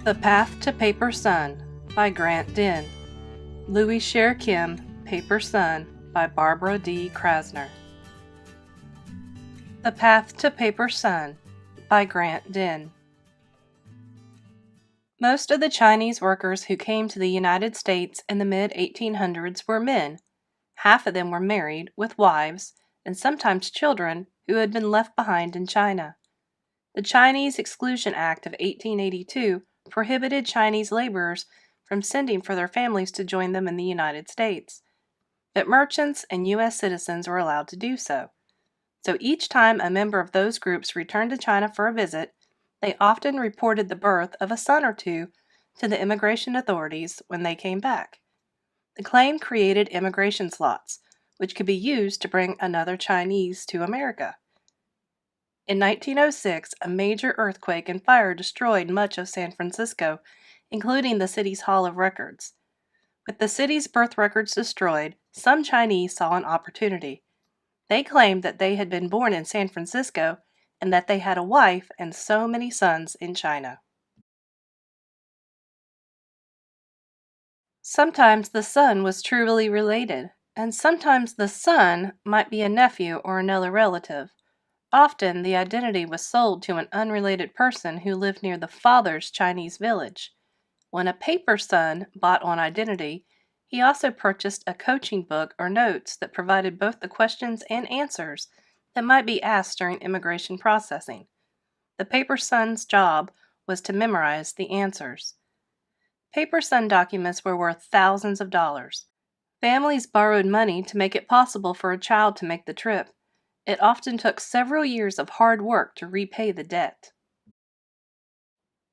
The Path to Paper Sun by Grant Dinh. Louis Sher Kim, Paper Sun by Barbara D. Krasner. The Path to Paper Sun by Grant Dinh. Most of the Chinese workers who came to the United States in the mid-1800s were men. Half of them were married, with wives, and sometimes children, who had been left behind in China. The Chinese Exclusion Act of 1882 prohibited Chinese laborers from sending for their families to join them in the United States, but merchants and U.S. citizens were allowed to do so. So each time a member of those groups returned to China for a visit, they often reported the birth of a son or two to the immigration authorities when they came back. The claim created immigration slots, which could be used to bring another Chinese to America. In 1906, a major earthquake and fire destroyed much of San Francisco, including the city's Hall of Records. With the city's birth records destroyed, some Chinese saw an opportunity. They claimed that they had been born in San Francisco and that they had a wife and so many sons in China. Sometimes the son was truly related, and sometimes the son might be a nephew or another relative. Often, the identity was sold to an unrelated person who lived near the father's Chinese village. When a paper son bought on identity, he also purchased a coaching book or notes that provided both the questions and answers that might be asked during immigration processing. The paper son's job was to memorize the answers. Paper son documents were worth thousands of dollars. Families borrowed money to make it possible for a child to make the trip. It often took several years of hard work to repay the debt.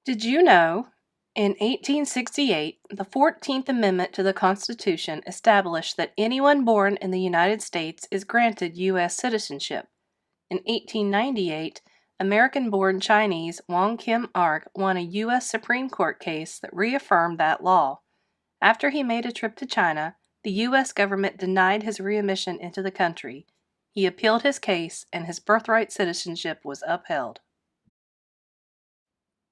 Did you know? In 1868, the 14th Amendment to the Constitution established that anyone born in the United States is granted U.S. citizenship. In 1898, American-born Chinese Wong Kim Ark won a U.S. Supreme Court case that reaffirmed that law. After he made a trip to China, the U.S. government denied his readmission into the country. He appealed his case, and his birthright citizenship was upheld.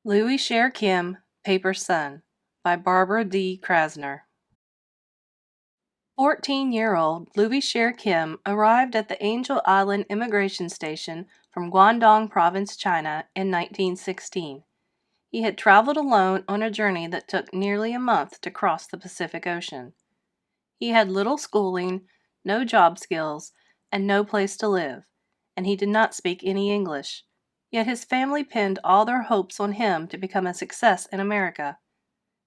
Louis Sher Kim, Paper Sun by Barbara D. Krasner. 14-year-old Louis Sher Kim arrived at the Angel Island Immigration Station from Guangdong Province, China in 1916. He had traveled alone on a journey that took nearly a month to cross the Pacific Ocean. He had little schooling, no job skills, and no place to live, and he did not speak any English. Yet his family pinned all their hopes on him to become a success in America.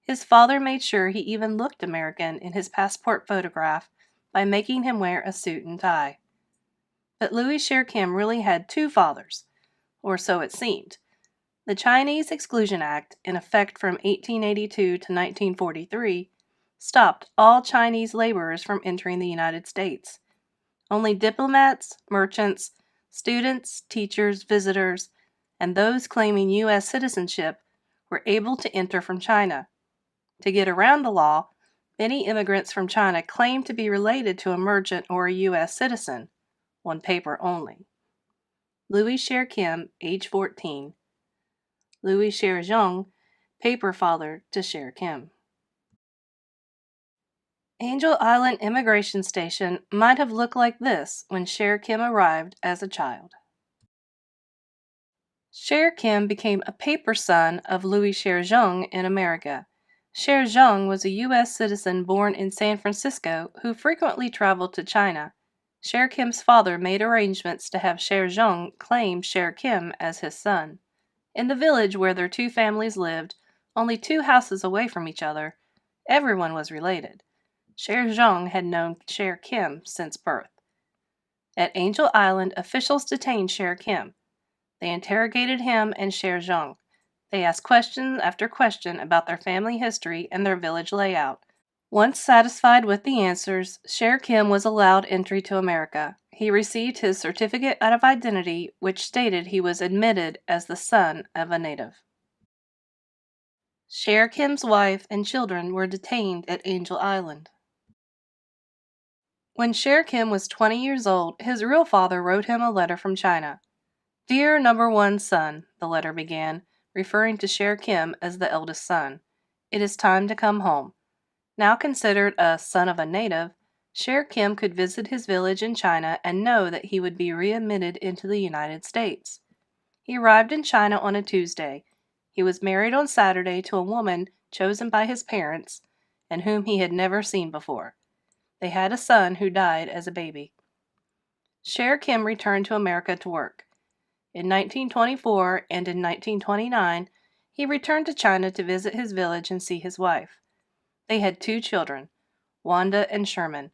His father made sure he even looked American in his passport photograph by making him wear a suit and tie. But Louis Sher Kim really had two fathers, or so it seemed. The Chinese Exclusion Act, in effect from 1882 to 1943, stopped all Chinese laborers from entering the United States. Only diplomats, merchants, students, teachers, visitors, and those claiming U.S. citizenship were able to enter from China. To get around the law, many immigrants from China claimed to be related to a merchant or a U.S. citizen, on paper only. Louis Sher Kim, age 14. Louis Sher Zhong, paper father to Sher Kim. Angel Island Immigration Station might have looked like this when Sher Kim arrived as a child. Sher Kim became a paper son of Louis Sher Zhong in America. Sher Zhong was a U.S. citizen born in San Francisco who frequently traveled to China. Sher Kim's father made arrangements to have Sher Zhong claim Sher Kim as his son. In the village where their two families lived, only 2 houses away from each other, everyone was related. Sher Zhong had known Sher Kim since birth. At Angel Island, officials detained Sher Kim. They interrogated him and Sher Zhong. They asked question after question about their family history and their village layout. Once satisfied with the answers, Sher Kim was allowed entry to America. He received his certificate of identity, which stated he was admitted as the son of a native. Sher Kim's wife and children were detained at Angel Island. When Sher Kim was 20 years old, his real father wrote him a letter from China. "Dear number 1 son," the letter began, referring to Sher Kim as the eldest son. It is time to come home. Now considered a son of a native, Sher Kim could visit his village in China and know that he would be readmitted into the United States. He arrived in China on a Tuesday. He was married on Saturday to a woman chosen by his parents and whom he had never seen before. They had a son who died as a baby. Sher Kim returned to America to work. In 1924 and in 1929, he returned to China to visit his village and see his wife. They had 2 children, Wanda and Sherman.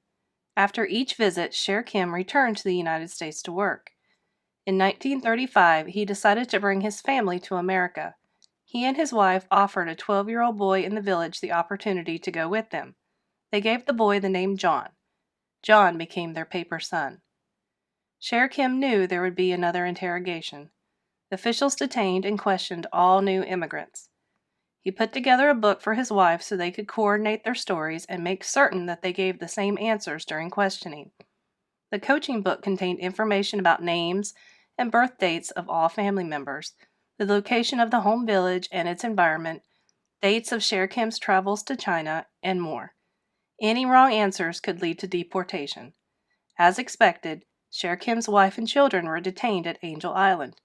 After each visit, Sher Kim returned to the United States to work. In 1935, he decided to bring his family to America. He and his wife offered a 12-year-old boy in the village the opportunity to go with them. They gave the boy the name John. John became their paper son. Sher Kim knew there would be another interrogation. Officials detained and questioned all new immigrants. He put together a book for his wife so they could coordinate their stories and make certain that they gave the same answers during questioning. The coaching book contained information about names and birth dates of all family members, the location of the home village and its environment, dates of Sher Kim's travels to China, and more. Any wrong answers could lead to deportation. As expected, Sher Kim's wife and children were detained at Angel Island.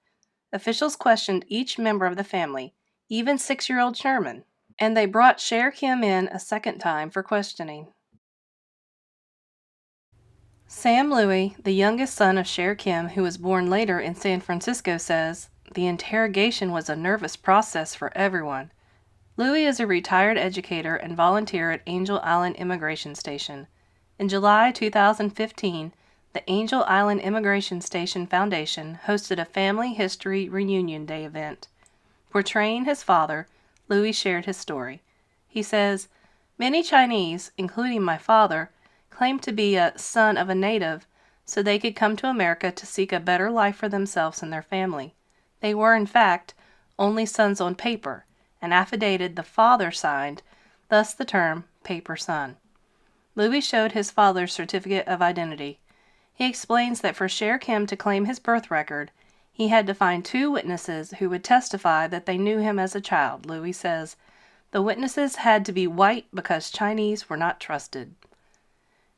Officials questioned each member of the family, even 6-year-old Sherman, and they brought Sher Kim in a second time for questioning. Sam Louie, the youngest son of Sher Kim, who was born later in San Francisco, says, "The interrogation was a nervous process for everyone." Louie is a retired educator and volunteer at Angel Island Immigration Station. In July 2015, the Angel Island Immigration Station Foundation hosted a Family History Reunion Day event. Portraying his father, Louie shared his story. He says, "Many Chinese, including my father, claimed to be a son of a native so they could come to America to seek a better life for themselves and their family. They were, in fact, only sons on paper, an affidavit the father signed, thus the term paper son." Louie showed his father's certificate of identity. He explains that for Sher Kim to claim his birth record, he had to find 2 witnesses who would testify that they knew him as a child. Louie says, "The witnesses had to be white because Chinese were not trusted."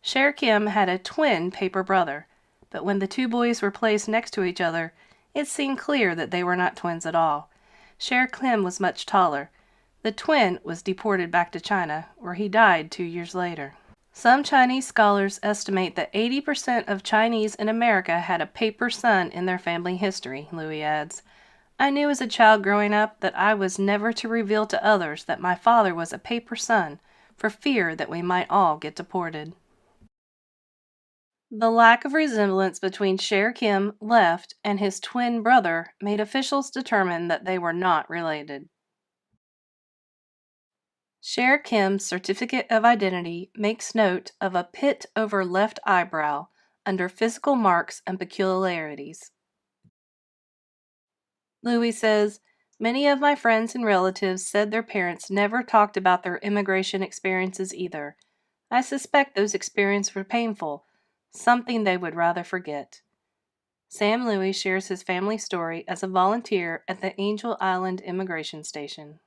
Sher Kim had a twin paper brother, but when the 2 boys were placed next to each other, it seemed clear that they were not twins at all. Sher Kim was much taller. The twin was deported back to China, where he died 2 years later. Some Chinese scholars estimate that 80% of Chinese in America had a paper son in their family history, Louie adds. "I knew as a child growing up that I was never to reveal to others that my father was a paper son for fear that we might all get deported." The lack of resemblance between Sher Kim left and his twin brother made officials determine that they were not related. Sher Kim's certificate of identity makes note of a pit over left eyebrow under physical marks and peculiarities. Louie says, "Many of my friends and relatives said their parents never talked about their immigration experiences either. I suspect those experiences were painful, something they would rather forget." Sam Louie shares his family story as a volunteer at the Angel Island Immigration Station.